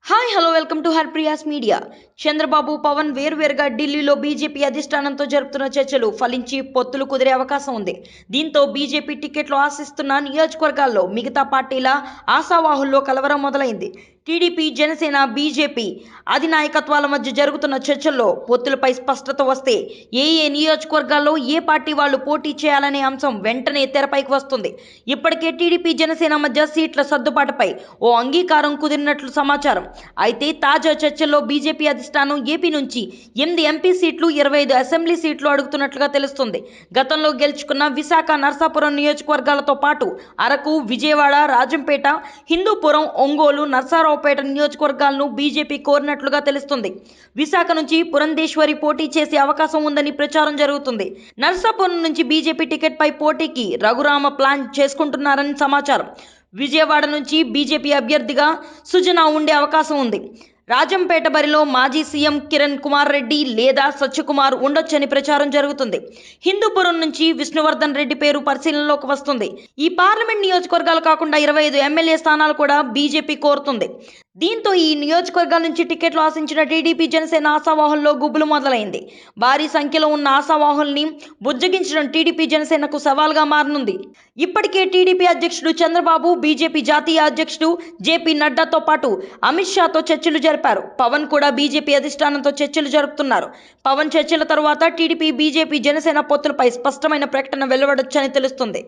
Hi hello welcome to Harpriya's media. Chandrababu Pawan వేర్వేరుగా ఢిల్లీలో BJP అధిష్టానంతో జరుపుతున్న చర్చలు ఫలించి పొత్తులు కుదిరే అవకాశం ఉంది. దీంతో బీజేపీ టికెట్లు ఆశిస్తున్న నియోజకవర్గాల్లో మిగతా పార్టీల ఆశావాహుల్లో కలవరం మొదలైంది. టీడీపీ, జనసేన, బీజేపీ అధినాయకత్వాల మధ్య జరుగుతున్న చర్చల్లో పొత్తులపై స్పష్టత వస్తే ఏ నియోజకవర్గాల్లో ఏ పార్టీ వాళ్ళు పోటీ చేయాలనే అంశం వెంటనే తెరపైకి వస్తుంది. ఇప్పటికే టీడీపీ, జనసేన మధ్య సీట్ల సర్దుబాటుపై ఓ అంగీకారం కుదిరినట్లు సమాచారం. అయితే తాజా చర్చల్లో బీజేపీ అధిష్టానం ఏపీ నుంచి 8 ఎంపీ సీట్లు, 25 అసెంబ్లీ సీట్లు అడుగుతున్నట్లుగా తెలుస్తుంది. గతంలో గెలుచుకున్న విశాఖ, నర్సాపురం నియోజకవర్గాలతో పాటు అరకు, విజయవాడ, రాజంపేట, హిందూపురం, ఒంగోలు, నర్సారావుపేట నియోజకవర్గాలను బీజేపీ కోరినట్లుగా తెలుస్తుంది. విశాఖ నుంచి పురంధేశ్వరి పోటీ చేసే అవకాశం ఉందని ప్రచారం జరుగుతుంది. నర్సాపురం నుంచి బీజేపీ టికెట్ పై పోటీకి రఘురామ ప్లాన్ చేసుకుంటున్నారని సమాచారం. విజయవాడ నుంచి బీజేపీ అభ్యర్థిగా సుజనా ఉండే అవకాశం ఉంది. రాజంపేట బరిలో మాజీ సీఎం కిరణ్ కుమార్ రెడ్డి లేదా సత్యకుమార్ ఉండొచ్చని ప్రచారం జరుగుతుంది. హిందూపురం నుంచి విష్ణువర్ధన్ రెడ్డి పేరు పరిశీలనలోకి వస్తుంది. ఈ పార్లమెంట్ నియోజకవర్గాలు కాకుండా 25 ఎమ్మెల్యే స్థానాలు కూడా బీజేపీ కోరుతుంది. దీంతో ఈ నియోజకవర్గాల నుంచి టికెట్లు ఆశించిన టీడీపీ, జనసేన ఆశావాహుల్లో గుబులు మొదలైంది. భారీ సంఖ్యలో ఉన్న ఆశావాహుల్ని బుజ్జగించడం టీడీపీ, జనసేనకు సవాల్గా మారనుంది. ఇప్పటికే టీడీపీ అధ్యక్షుడు చంద్రబాబు, బీజేపీ జాతీయ అధ్యక్షుడు జేపీ నడ్డాతో పాటు అమిత్ షాతో చర్చలు జరిపారు. పవన్ కూడా బీజేపీ అధిష్టానంతో చర్చలు జరుపుతున్నారు. పవన్ చర్చల తరువాత టీడీపీ, బీజేపీ, జనసేన పొత్తులపై స్పష్టమైన ప్రకటన వెలువడొచ్చని తెలుస్తుంది.